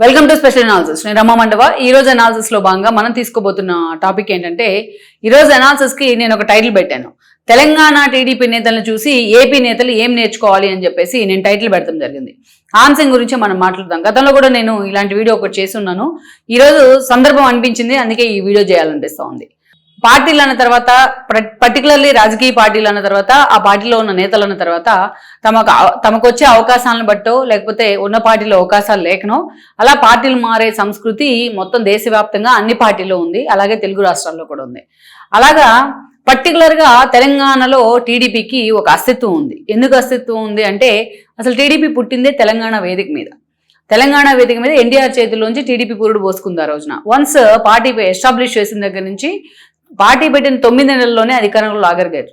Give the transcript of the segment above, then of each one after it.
Welcome to special analysis. నేను రమ్మ మండవ. ఈ రోజు అనాలిసిస్ లో భాగంగా మనం తీసుకోబోతున్న టాపిక్ ఏంటంటే, ఈ రోజు అనాలిసిస్ కి నేను ఒక టైటిల్ పెట్టాను. తెలంగాణ టీడీపీ నేతలను చూసి ఏపీ నేతలు ఏం నేర్చుకోవాలి అని చెప్పేసి నేను టైటిల్ పెడతాం జరిగింది. ఆ అంశం గురించి మనం మాట్లాడదాం. గతంలో కూడా నేను ఇలాంటి వీడియో ఒకటి చేసి ఉన్నాను. ఈ రోజు సందర్భం అనిపించింది, అందుకే ఈ వీడియో చేయాలనిపిస్తా ఉంది. పార్టీలు అన్న తర్వాత, పర్టికులర్లీ రాజకీయ పార్టీలు అన్న తర్వాత, ఆ పార్టీలో ఉన్న నేతలు అన్న తర్వాత తమకు వచ్చే అవకాశాలను బట్టో లేకపోతే ఉన్న పార్టీలో అవకాశాలు లేకనో అలా పార్టీలు మారే సంస్కృతి మొత్తం దేశవ్యాప్తంగా అన్ని పార్టీలో ఉంది. అలాగే తెలుగు రాష్ట్రాల్లో కూడా ఉంది. అలాగా పర్టికులర్ గా తెలంగాణలో టీడీపీకి ఒక అస్తిత్వం ఉంది. ఎందుకు అస్తిత్వం ఉంది అంటే, అసలు టీడీపీ పుట్టిందే తెలంగాణ వేదిక మీద. తెలంగాణ వేదిక మీద ఎన్టీఆర్ చేతుల్లోంచి టీడీపీ పురుడు పోసుకుంది ఆ రోజున. వన్స్ పార్టీ ఎస్టాబ్లిష్ చేసిన దగ్గర నుంచి పార్టీ పెట్టిన 9 నెలల్లోనే అధికారంలో లాగలిగారు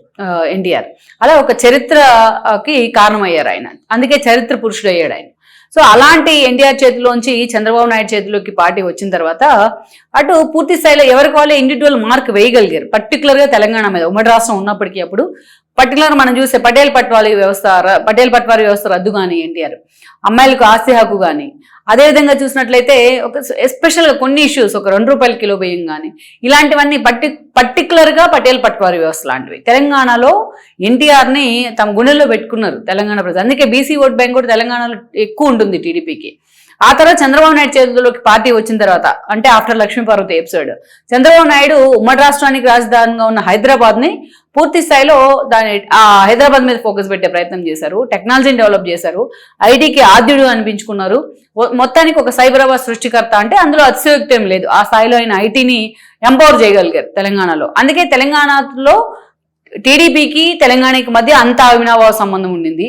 ఎన్టీఆర్. అలా ఒక చరిత్రకి కారణమయ్యారు ఆయన. అందుకే చరిత్ర పురుషుడు అయ్యాడు ఆయన. సో అలాంటి ఎన్టీఆర్ చేతిలోంచి చంద్రబాబు నాయుడు చేతిలోకి పార్టీ వచ్చిన తర్వాత అటు పూర్తి స్థాయిలో ఎవరికి వాళ్ళే ఇండివిజువల్ మార్క్ వేయగలిగారు. పర్టికులర్గా తెలంగాణ మీద ఉమ్మడి రాష్ట్రం ఉన్నప్పటికీ అప్పుడు పర్టికులర్ మనం చూస్తే పటేల్ పట్వారీ వ్యవస్థ రద్దు కానీ, ఎన్టీఆర్ అమ్మాయిలకు ఆస్తి హక్కు కానీ, అదేవిధంగా చూసినట్లయితే ఒక ఎస్పెషల్గా కొన్ని ఇష్యూస్, ఒక 2 రూపాయల కిలో బియ్యం కానీ, ఇలాంటివన్నీ పర్టికులర్గా పటేల్ పట్వారీ వ్యవస్థ లాంటివి తెలంగాణలో ఎన్టీఆర్ని తమ గుండెల్లో పెట్టుకున్నారు తెలంగాణ ప్రజలు. అందుకే బీసీ ఓట్ బ్యాంక్ కూడా తెలంగాణలో ఎక్కువ ఉంటుంది టీడీపీకి. ఆ తర్వాత చంద్రబాబు నాయుడు చేతుల్లోకి పార్టీ వచ్చిన తర్వాత, అంటే ఆఫ్టర్ లక్ష్మీపార్వతి ఎపిసోడ్, చంద్రబాబు నాయుడు ఉమ్మడి రాష్ట్రానికి రాజధానిగా ఉన్న హైదరాబాద్ని పూర్తి స్థాయిలో హైదరాబాద్ మీద ఫోకస్ పెట్టే ప్రయత్నం చేశారు. టెక్నాలజీని డెవలప్ చేశారు. ఐటీకి ఆద్యుడు అనిపించుకున్నారు. మొత్తానికి ఒక సైబరాబాద్ సృష్టికర్త అంటే అందులో అతిశయోక్తి ఏం లేదు. ఆ స్థాయిలో ఆయన ఐటీని ఎంపవర్ చేయగలిగారు తెలంగాణలో. అందుకే తెలంగాణలో టీడీపీకి తెలంగాణకి మధ్య అంత అవినాభావ సంబంధం ఉండింది.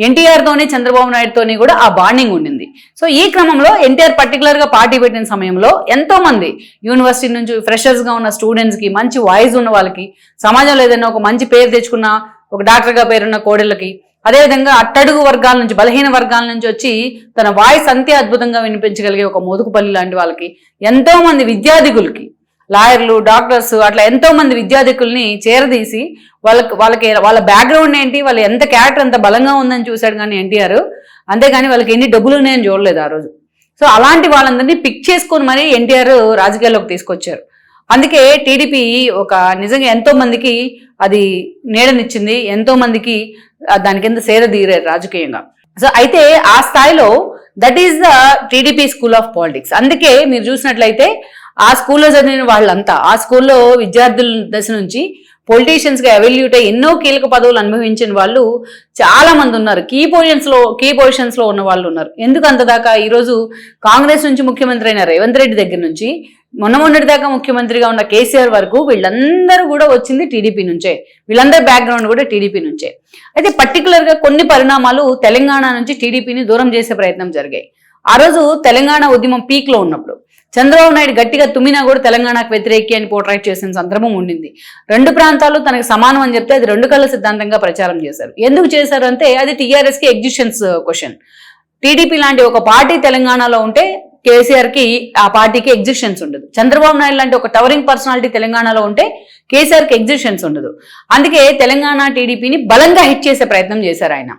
ఎన్టీఆర్తోని చంద్రబాబు నాయుడుతోని కూడా ఆ బాండింగ్ ఉండింది. సో ఈ క్రమంలో ఎన్టీఆర్ పర్టికులర్గా పార్టీ పెట్టిన సమయంలో ఎంతో మంది యూనివర్సిటీ నుంచి ఫ్రెషర్స్గా ఉన్న స్టూడెంట్స్కి, మంచి వాయిస్ ఉన్న వాళ్ళకి, సమాజంలో ఏదైనా ఒక మంచి పేరు తెచ్చుకున్న ఒక డాక్టర్గా పేరున్న కోడళ్ళకి, అదేవిధంగా అట్టడుగు వర్గాల నుంచి, బలహీన వర్గాల నుంచి వచ్చి తన వాయిస్ అంతే అద్భుతంగా వినిపించగలిగే ఒక మోదుకుపల్లి లాంటి వాళ్ళకి, ఎంతో మంది విద్యార్థికులకి, లాయర్లు, డాక్టర్స్, అట్లా ఎంతో మంది విద్యార్థికుల్ని చేరదీసి వాళ్ళ బ్యాక్గ్రౌండ్ ఏంటి, వాళ్ళ ఎంత క్యారెక్టర్ ఎంత బలంగా ఉందని చూశాడు కానీ ఎన్టీఆర్. అంతేగాని వాళ్ళకి ఎన్ని డబ్బులు ఉన్నాయని చూడలేదు ఆ రోజు. సో అలాంటి వాళ్ళందరినీ పిక్ చేసుకొని మరీ ఎన్టీఆర్ రాజకీయాల్లోకి తీసుకొచ్చారు. అందుకే టీడీపీ ఒక నిజంగా ఎంతో మందికి అది నీడనిచ్చింది. ఎంతో మందికి దాని కింద సేదతీరారు రాజకీయంగా. సో అయితే ఆ స్థాయిలో that is the TDP school of politics. అందుకే మీరు చూసినట్లయితే ఆ స్కూల్లో చదివిన వాళ్ళంతా, ఆ స్కూల్లో విద్యార్థుల దశ నుంచి పొలిటీషియన్స్గా ఎవల్యూట్ అయ్యి ఎన్నో కీలక పదవులు అనుభవించిన వాళ్ళు చాలా మంది ఉన్నారు. కీ పొజిషన్స్ లో ఉన్న వాళ్ళు ఉన్నారు. ఎందుకు అంతదాకా ఈరోజు కాంగ్రెస్ నుంచి ముఖ్యమంత్రి అయిన రేవంత్ రెడ్డి దగ్గర నుంచి మొన్నటి దాకా ముఖ్యమంత్రిగా ఉన్న కేసీఆర్ వరకు వీళ్ళందరూ కూడా వచ్చింది టీడీపీ నుంచే. వీళ్ళందరి బ్యాక్గ్రౌండ్ కూడా టీడీపీ నుంచే. అయితే పర్టికులర్గా కొన్ని పరిణామాలు తెలంగాణ నుంచి టీడీపీని దూరం చేసే ప్రయత్నం జరిగాయి. ఆ రోజు తెలంగాణ ఉద్యమం పీక్ లో ఉన్నప్పుడు చంద్రబాబు నాయుడు గట్టిగా తుమ్మినా కూడా తెలంగాణకు వ్యతిరేకి అని పోర్ట్రైట్ చేసిన సందర్భం ఉండింది. 2 ప్రాంతాలు తనకు సమానం అని చెప్తే అది 2 కళ్ళ సిద్ధాంతంగా ప్రచారం చేశారు. ఎందుకు చేశారు అంటే, అది టీఆర్ఎస్కి ఎగ్జిస్టెన్స్ క్వశ్చన్. టీడీపీ లాంటి ఒక పార్టీ తెలంగాణలో ఉంటే కేసీఆర్కి ఆ పార్టీకి ఎగ్జిస్టెన్స్ ఉండదు. చంద్రబాబు నాయుడు లాంటి ఒక టవరింగ్ పర్సనాలిటీ తెలంగాణలో ఉంటే కేసీఆర్కి ఎగ్జిస్టెన్స్ ఉండదు. అందుకే తెలంగాణ టీడీపీని బలంగా హిట్ చేసే ప్రయత్నం చేశారు ఆయన.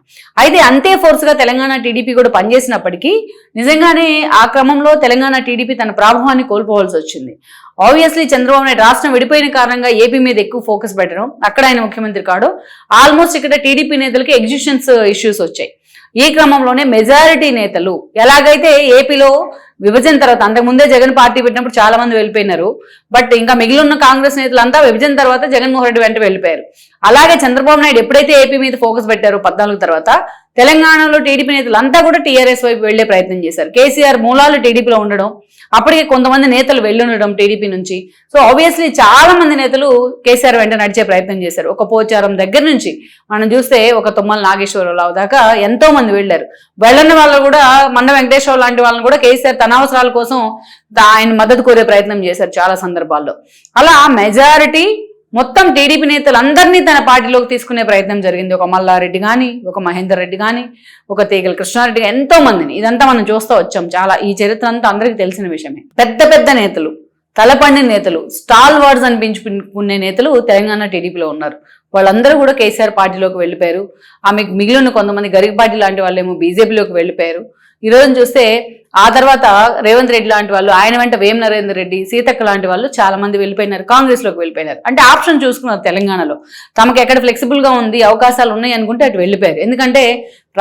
అయితే అంతే ఫోర్స్గా తెలంగాణ టీడీపీ కూడా పనిచేసినప్పటికీ నిజంగానే ఆ క్రమంలో తెలంగాణ టీడీపీ తన ప్రాభవాన్ని కోల్పోవాల్సి వచ్చింది. ఆబ్వియస్లీ చంద్రబాబు నాయుడు రాష్ట్రం విడిపోయిన కారణంగా ఏపీ మీద ఎక్కువ ఫోకస్ పెట్టడం, అక్కడ ఆయన ముఖ్యమంత్రి కాడు. ఆల్మోస్ట్ ఇక్కడ టీడీపీ నేతలకి ఎగ్జిస్టెన్స్ ఇష్యూస్ వచ్చాయి. ఈ క్రమంలోనే మెజారిటీ నేతలు, ఎలాగైతే ఏపీలో విభజన తర్వాత, అంతకుముందే జగన్ పార్టీ పెట్టినప్పుడు చాలా మంది వెళ్ళిపోయినారు, బట్ ఇంకా మిగిలిన కాంగ్రెస్ నేతలంతా విభజన తర్వాత జగన్మోహన్ రెడ్డి వెంట వెళ్ళిపోయారు. అలాగే చంద్రబాబు నాయుడు ఎప్పుడైతే ఏపీ మీద ఫోకస్ పెట్టారో 14 తర్వాత, తెలంగాణలో టీడీపీ నేతలు అంతా కూడా టీఆర్ఎస్ వైపు వెళ్లే ప్రయత్నం చేశారు. కేసీఆర్ మూలాలు టీడీపీలో ఉండడం, అప్పటికే కొంతమంది నేతలు వెళ్ళుండడం టీడీపీ నుంచి. సో ఆబ్వియస్లీ చాలా మంది నేతలు కేసీఆర్ వెంట నడిచే ప్రయత్నం చేశారు. ఒక పోచారం దగ్గర నుంచి మనం చూస్తే ఒక తుమ్మల నాగేశ్వరరావు దాకా ఎంతో మంది వెళ్ళారు. వెళ్ళని వాళ్ళు కూడా మండ వెంకటేశ్వర లాంటి వాళ్ళని కూడా కేసీఆర్ తన అవసరాల కోసం ఆయన మద్దతు కోరే ప్రయత్నం చేశారు చాలా సందర్భాల్లో. అలా మెజారిటీ మొత్తం టీడీపీ నేతలందరినీ తన పార్టీలోకి తీసుకునే ప్రయత్నం జరిగింది. ఒక మల్లారెడ్డి కానీ, ఒక మహేందర్ రెడ్డి కానీ, ఒక తీగల కృష్ణారెడ్డి, ఎంతో మందిని. ఇదంతా మనం చూస్తూ వచ్చాం. చాలా ఈ చరిత్ర అంతా అందరికీ తెలిసిన విషయమే. పెద్ద పెద్ద నేతలు, తలపండిన నేతలు, స్టాల్ వార్డ్స్ అనిపించుకునే నేతలు తెలంగాణ టీడీపీలో ఉన్నారు. వాళ్ళందరూ కూడా కేసీఆర్ పార్టీలోకి వెళ్ళిపోయారు. ఆమెకు మిగిలిన కొంతమంది గరికపాటి లాంటి వాళ్ళేమో బీజేపీలోకి వెళ్ళిపోయారు. ఈ రోజు చూస్తే ఆ తర్వాత రేవంత్ రెడ్డి లాంటి వాళ్ళు, ఆయన వెంట వేం నరేందర్ రెడ్డి, సీతక్క లాంటి వాళ్ళు చాలా మంది వెళ్ళిపోయినారు, కాంగ్రెస్ లోకి వెళ్ళిపోయినారు. అంటే ఆప్షన్ చూసుకున్నారు తెలంగాణలో, తమకు ఎక్కడ ఫ్లెక్సిబుల్ గా ఉంది, అవకాశాలు ఉన్నాయి అనుకుంటే అటు వెళ్ళిపోయారు. ఎందుకంటే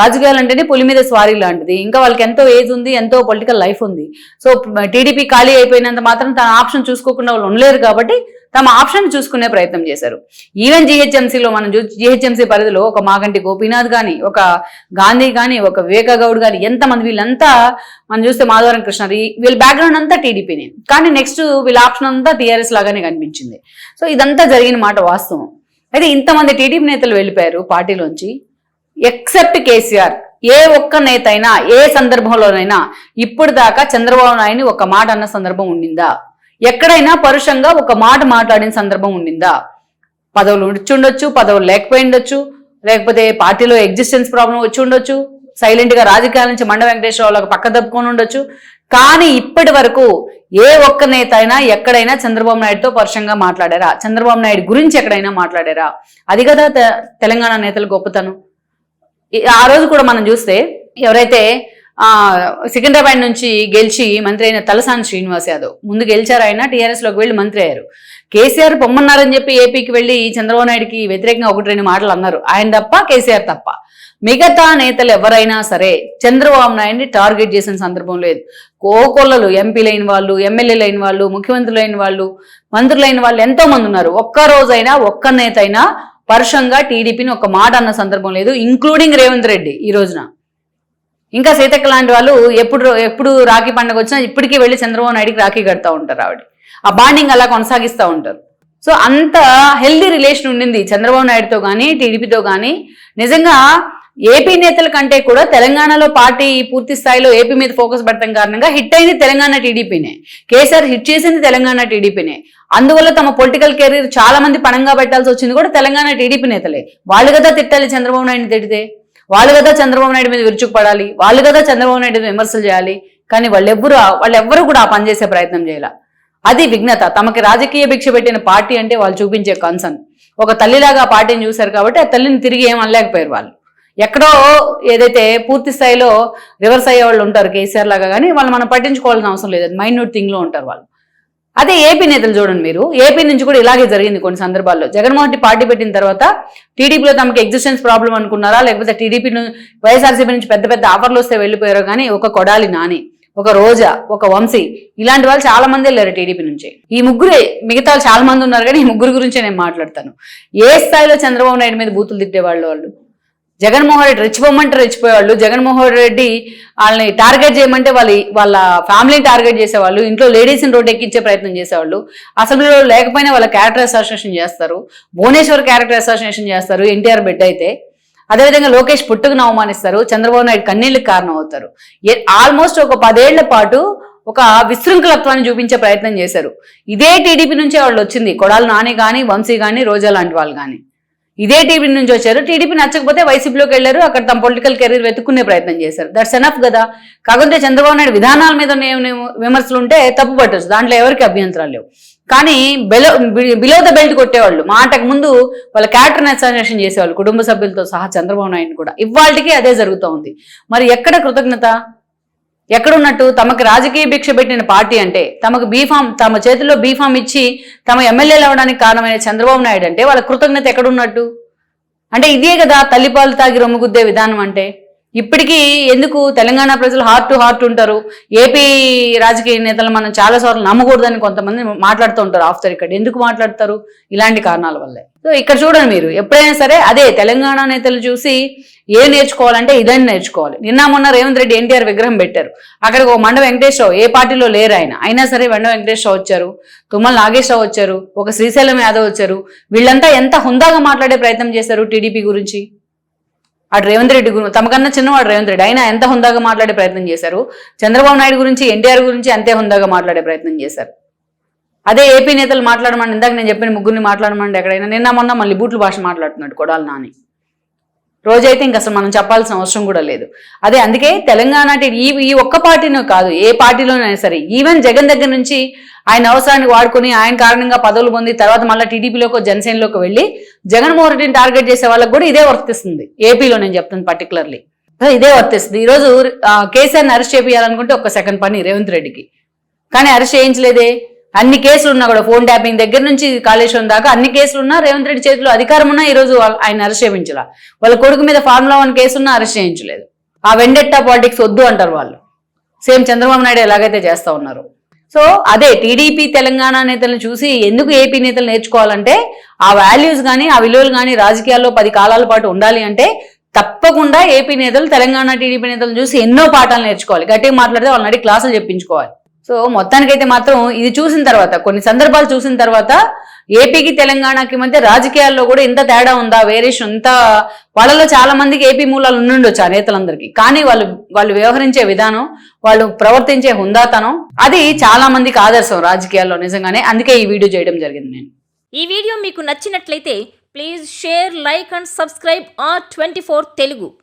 రాజకీయాలు అంటేనే పులి మీద స్వారీ లాంటిది, ఇంకా వాళ్ళకి ఎంతో ఏజ్ ఉంది, ఎంతో పొలిటికల్ లైఫ్ ఉంది. సో టీడీపీ ఖాళీ అయిపోయినంత మాత్రం తన ఆప్షన్ చూసుకోకుండా వాళ్ళు ఉండలేరు కాబట్టి తమ ఆప్షన్ చూసుకునే ప్రయత్నం చేశారు. ఈవెన్ జీహెచ్ఎంసీలో మనం జీహెచ్ఎంసీ పరిధిలో ఒక మాగంటి గోపీనాథ్ కానీ, ఒక గాంధీ కానీ, ఒక వివేక గౌడ్ కానీ, ఎంతమంది వీళ్ళంతా మనం చూస్తే మాధవరం కృష్ణ, వీళ్ళ బ్యాక్గ్రౌండ్ అంతా టీడీపీనే, కానీ నెక్స్ట్ వీళ్ళ ఆప్షన్ అంతా టీఆర్ఎస్ లాగానే కనిపించింది. సో ఇదంతా జరిగిన మాట వాస్తవం. అయితే ఇంతమంది టీడీపీ నేతలు వెళ్ళిపోయారు పార్టీలోంచి, ఎక్సెప్ట్ కేసీఆర్. ఏ ఒక్క నేత అయినా ఏ సందర్భంలోనైనా ఇప్పుడు దాకా చంద్రబాబు నాయుడిని ఒక మాట అన్న సందర్భం ఉండిందా? ఎక్కడైనా పరుషంగా ఒక మాట మాట్లాడిన సందర్భం ఉండిందా? పదవులు వచ్చి ఉండొచ్చు, పదవులు లేకపోయి ఉండొచ్చు, లేకపోతే పార్టీలో ఎగ్జిస్టెన్స్ ప్రాబ్లం వచ్చి ఉండొచ్చు, సైలెంట్ గా రాజకీయాల నుంచి మండ వెంకటేశ్వరరావులకు పక్క తప్పుకొని ఉండొచ్చు, కానీ ఇప్పటి వరకు ఏ ఒక్క నేత అయినా ఎక్కడైనా చంద్రబాబు నాయుడుతో పరుషంగా మాట్లాడారా? చంద్రబాబు నాయుడు గురించి ఎక్కడైనా మాట్లాడారా? అది కదా తెలంగాణ నేతల గొప్పతనం. ఆ రోజు కూడా మనం చూస్తే ఎవరైతే సికింద్రాబాద్ నుంచి గెలిచి మంత్రి అయిన తలసాని శ్రీనివాస్ యాదవ్, ముందు గెలిచారు, ఆయన టీఆర్ఎస్ లోకి వెళ్ళి మంత్రి అయ్యారు. కేసీఆర్ పొమ్మన్నారని చెప్పి ఏపీకి వెళ్ళి చంద్రబాబు నాయుడికి వ్యతిరేకంగా 1-2 మాటలు అన్నారు, ఆయన తప్ప, కేసీఆర్ తప్ప. మిగతా నేతలు ఎవరైనా సరే చంద్రబాబు నాయుడిని టార్గెట్ చేసిన సందర్భం లేదు. కోకొల్లలు ఎంపీలైన వాళ్ళు, ఎమ్మెల్యేలైన వాళ్ళు, ముఖ్యమంత్రులైన వాళ్ళు, మంత్రులైన వాళ్ళు ఎంతో మంది ఉన్నారు. ఒక్క రోజైనా ఒక్క నేత అయినా పరుషంగా టీడీపీని ఒక మాట అన్న సందర్భం లేదు, ఇంక్లూడింగ్ రేవంత్ రెడ్డి. ఈ రోజున ఇంకా సీతక్క లాంటి వాళ్ళు ఎప్పుడు రాఖీ పండుగ వచ్చినా ఇప్పటికీ వెళ్ళి చంద్రబాబు నాయుడికి రాఖీ కడతా ఉంటారు. ఆవిడ ఆ బాండింగ్ అలా కొనసాగిస్తూ ఉంటారు. సో అంత హెల్దీ రిలేషన్ ఉండింది చంద్రబాబు నాయుడుతో కానీ, టీడీపీతో కానీ. నిజంగా ఏపీ నేతల కంటే కూడా తెలంగాణలో పార్టీ పూర్తి స్థాయిలో ఏపీ మీద ఫోకస్ పెడతాం కారణంగా హిట్ అయింది తెలంగాణ టీడీపీనే. కేసీఆర్ హిట్ చేసింది తెలంగాణ టీడీపీనే. అందువల్ల తమ పొలిటికల్ కెరీర్ చాలా మంది పణంగా పెట్టాల్సి వచ్చింది కూడా తెలంగాణ టీడీపీ నేతలే. వాళ్ళు కదా తిట్టాలి చంద్రబాబు నాయుడిని, తిడితే వాళ్ళు కదా చంద్రబాబు నాయుడు మీద విరుచుకుపడాలి, వాళ్ళు కదా చంద్రబాబు నాయుడు మీద విమర్శలు చేయాలి. కానీ వాళ్ళెవ్వరూ కూడా ఆ పని చేసే ప్రయత్నం చేయాల. అది విఘ్నత. తమకి రాజకీయ భిక్ష పెట్టిన పార్టీ అంటే వాళ్ళు చూపించే కన్సర్న్. ఒక తల్లిలాగా ఆ పార్టీని చూశారు కాబట్టి ఆ తల్లిని తిరిగి ఏం అనలేకపోయారు వాళ్ళు. ఎక్కడో ఏదైతే పూర్తి స్థాయిలో రివర్స్ అయ్యే వాళ్ళు ఉంటారు కేసీఆర్ లాగా, కానీ వాళ్ళు మనం పట్టించుకోవాల్సిన అవసరం లేదు, మైన్యూట్ థింగ్ లో ఉంటారు వాళ్ళు. అదే ఏపీ నేతలు చూడండి మీరు, ఏపీ నుంచి కూడా ఇలాగే జరిగింది కొన్ని సందర్భాల్లో. జగన్మోహన్ రెడ్డి పార్టీ పెట్టిన తర్వాత టీడీపీలో తమకి ఎగ్జిస్టెన్స్ ప్రాబ్లం అనుకున్నారా, లేకపోతే టీడీపీ వైఎస్ఆర్సీపీ నుంచి పెద్ద పెద్ద ఆఫర్లు వస్తే వెళ్ళిపోయారో, కానీ ఒక కొడాలి నాని, ఒక రోజా, ఒక వంశీ, ఇలాంటి వాళ్ళు చాలా మంది వెళ్ళారు టీడీపీ నుంచి. ఈ ముగ్గురే, మిగతా చాలా మంది ఉన్నారు, కానీ ఈ ముగ్గురు గురించే నేను మాట్లాడతాను. ఏ స్థాయిలో చంద్రబాబు నాయుడు మీద బూతులు తిట్టేవాళ్ళు వాళ్ళు. జగన్మోహన్ రెడ్డి రెచ్చిపోమంటే రెచ్చిపోయేవాళ్ళు. జగన్మోహన్ రెడ్డి వాళ్ళని టార్గెట్ చేయమంటే వాళ్ళ ఫ్యామిలీని టార్గెట్ చేసేవాళ్ళు. ఇంట్లో లేడీస్ని రోడ్ ఎక్కించే ప్రయత్నం చేసేవాళ్ళు. అసెంబ్లీలో లేకపోయినా వాళ్ళ క్యారెక్టర్ అసోసియేషన్ చేస్తారు. భువనేశ్వర్ క్యారెక్టర్ అసోసియేషన్ చేస్తారు ఎన్టీఆర్ బిడ్డ అయితే. అదేవిధంగా లోకేష్ పుట్టుకుని అవమానిస్తారు. చంద్రబాబు నాయుడు కన్నీళ్ళకి కారణం అవుతారు. ఆల్మోస్ట్ ఒక 10 ఏళ్ల పాటు ఒక విశృంఖలత్వాన్ని చూపించే ప్రయత్నం చేశారు. ఇదే టీడీపీ నుంచే వాళ్ళు వచ్చింది. కొడాలి నాని కానీ, వంశీ కానీ, రోజా లాంటి వాళ్ళు కానీ ఇదే టీడీపీ నుంచి వచ్చారు. టీడీపీ నచ్చకపోతే వైసీపీలోకి వెళ్ళారు, అక్కడ తమ పొలిటికల్ కెరీర్ వెతుక్కునే ప్రయత్నం చేశారు. దట్స్ ఎనఫ్ కదా. కాకపోతే చంద్రబాబు నాయుడు విధానాల మీద విమర్శలు ఉంటే తప్పు పట్టచ్చు, దాంట్లో ఎవరికి అభ్యంతరాలు లేవు. కానీ బిలో ద బెల్ట్ కొట్టేవాళ్ళు, మాటకు ముందు వాళ్ళ క్యారెక్టర్ అసాసినేషన్ చేసేవాళ్ళు, కుటుంబ సభ్యులతో సహా చంద్రబాబు నాయుడు కూడా. ఇవాళకి అదే జరుగుతూ ఉంది. మరి ఎక్కడ కృతజ్ఞత, ఎక్కడున్నట్టు? తమకు రాజకీయ భిక్ష పెట్టిన పార్టీ అంటే, తమకు బీఫామ్, తమ చేతుల్లో బీఫామ్ ఇచ్చి తమ ఎమ్మెల్యేలు అవ్వడానికి కారణమైన చంద్రబాబు నాయుడు అంటే వాళ్ళ కృతజ్ఞత ఎక్కడున్నట్టు? అంటే ఇదే కదా తల్లిపాలు తాగి రొమ్ముగుద్దే విధానం అంటే. ఇప్పటికీ ఎందుకు తెలంగాణ ప్రజలు హార్ట్ టు హార్ట్ ఉంటారు. ఏపీ రాజకీయ నేతలు మనం చాలా సార్లు నమ్మకూడదని కొంతమంది మాట్లాడుతూ ఉంటారు ఆఫ్ ద రికార్డ్. ఎందుకు మాట్లాడతారు? ఇలాంటి కారణాల వల్లే. సో ఇక్కడ చూడండి మీరు, ఎప్పుడైనా సరే అదే తెలంగాణ నేతలు చూసి ఏం నేర్చుకోవాలంటే ఇదని నేర్చుకోవాలి. నిన్న మొన్న రేవంత్ రెడ్డి ఎన్టీఆర్ విగ్రహం పెట్టారు. అక్కడికి ఒక మండ వెంకటేశ్వరరావు, ఏ పార్టీలో లేరు ఆయన, అయినా సరే మండ వెంకటేశ్వరరావు వచ్చారు, తుమ్మల నాగేశ్వరరావు వచ్చారు, ఒక శ్రీశైలం యాదవ్ వచ్చారు. వీళ్ళంతా ఎంత హుందాగా మాట్లాడే ప్రయత్నం చేశారు టీడీపీ గురించి. అటు రేవంత్ రెడ్డి గురించి, తమకన్నా చిన్నవాడు రేవంత్ రెడ్డి, అయినా ఎంత హుందాగా మాట్లాడే ప్రయత్నం చేశారు. చంద్రబాబు నాయుడు గురించి, ఎన్టీఆర్ గురించి అంతే హుందాగా మాట్లాడే ప్రయత్నం చేశారు. అదే ఏపీ నేతలు మాట్లాడమండి, ఇందాక నేను చెప్పిన ముగ్గురిని మాట్లాడమండి ఎక్కడైనా, నిన్న మొన్న మళ్ళీ బూట్ల భాష మాట్లాడుతున్నాడు కొడాలి నాని. రోజైతే ఇంక అసలు మనం చెప్పాల్సిన అవసరం కూడా లేదు. అదే అందుకే తెలంగాణ ఈ ఒక్క పార్టీనో కాదు, ఏ పార్టీలోనైనా సరే, ఈవెన్ జగన్ దగ్గర నుంచి ఆయన అవసరానికి వాడుకొని ఆయన కారణంగా పదవులు పొంది తర్వాత మళ్ళీ టీడీపీలోకి, జనసేనలోకి వెళ్ళి జగన్మోహన్ రెడ్డిని టార్గెట్ చేసే వాళ్ళకి కూడా ఇదే వర్తిస్తుంది ఏపీలో. నేను చెప్తాను పర్టికులర్లీ. సో ఇదే వర్తిస్తుంది. ఈరోజు కేసీఆర్ని అరెస్ట్ చేయాలనుకుంటే ఒక్క సెకండ్ పని రేవంత్ రెడ్డికి, కానీ అరెస్ట్ చేయించలేదే. అన్ని కేసులు ఉన్నా కూడా, ఫోన్ ట్యాపింగ్ దగ్గర నుంచి కాళేశ్వరం దాకా అన్ని కేసులు ఉన్నా, రేవంత్ రెడ్డి చేతిలో అధికారం ఉన్నా ఈరోజు ఆయన అరెస్ట్ చేయించాల. వాళ్ళ కొడుకు మీద ఫార్ములా 1 కేసు ఉన్నా అరెస్ట్ చేయించలేదు. ఆ వెండెట్టా పాలిటిక్స్ వద్దు అంటారు వాళ్ళు, సేమ్ చంద్రబాబు నాయుడు ఎలాగైతే చేస్తా ఉన్నారు. సో అదే టీడీపీ తెలంగాణ నేతలను చూసి ఎందుకు ఏపీ నేతలు నేర్చుకోవాలంటే, ఆ వాల్యూస్ కానీ ఆ విలువలు కానీ రాజకీయాల్లో 10 కాలాల పాటు ఉండాలి అంటే తప్పకుండా ఏపీ నేతలు తెలంగాణ టీడీపీ నేతలను చూసి ఎన్నో పాఠాలు నేర్చుకోవాలి. గట్టిగా మాట్లాడితే వాళ్ళని అడిగి క్లాసులు చెప్పించుకోవాలి. సో మొత్తానికైతే మాత్రం ఇది చూసిన తర్వాత, కొన్ని సందర్భాలు చూసిన తర్వాత ఏపీకి తెలంగాణకి మధ్య రాజకీయాల్లో కూడా ఇంత తేడా ఉందా, వేరియేషన్ ఇంత, వాళ్ళలో చాలా మందికి ఏపీ మూలాలు ఉండుండొచ్చు ఆ నేతలందరికీ, కానీ వాళ్ళు వ్యవహరించే విధానం, వాళ్ళు ప్రవర్తించే హుందాతనం, అది చాలా మందికి ఆదర్శం రాజకీయాల్లో నిజంగానే. అందుకే ఈ వీడియో చేయడం జరిగింది. నేను ఈ వీడియో మీకు నచ్చినట్లయితే please share, like and subscribe R24 Telugu.